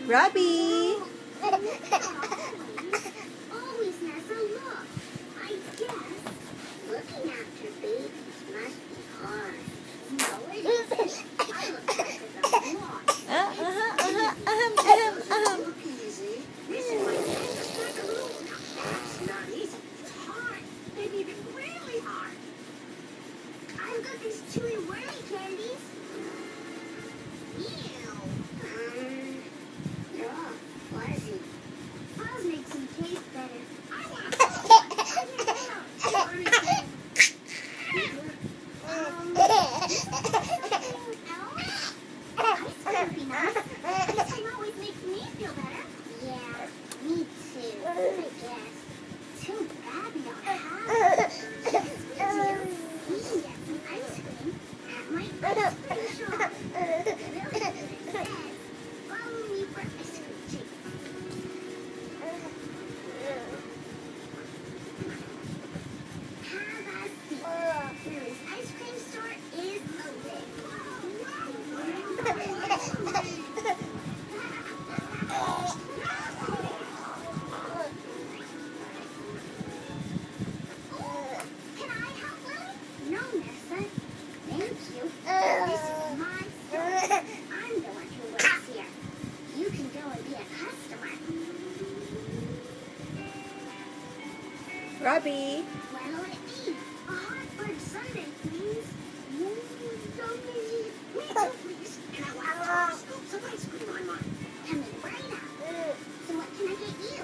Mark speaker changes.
Speaker 1: Robbie!
Speaker 2: Always has a look. I guess looking after babies must be hard. No, it isn't. I look after them a lot. Look easy. Missing my hands back a little. That's not easy. It's hard. Maybe even really hard. I've got these chewy wormy candies. Ew. They're all fuzzy. Fuzz makes them taste better. I want to Ice cream would be nice. Ice cream always makes me feel better. Yeah, me too, I guess. Too bad we don't have it. Yes, we do. We can get some ice cream at my ice cream shop. Really good instead. Follow me for ice cream treats. Have a seat. Mary's ice cream store is open. Can I help, Lily? No, Nessa. Thank you. This is my store. I'm the one who works here. You can go and be a customer.
Speaker 1: Robbie!
Speaker 2: What'll it be? A hot fudge sundae, please. Yummy. Me too, please. And I want 4 scoops of ice cream on mine. Coming right up. So what can I get you?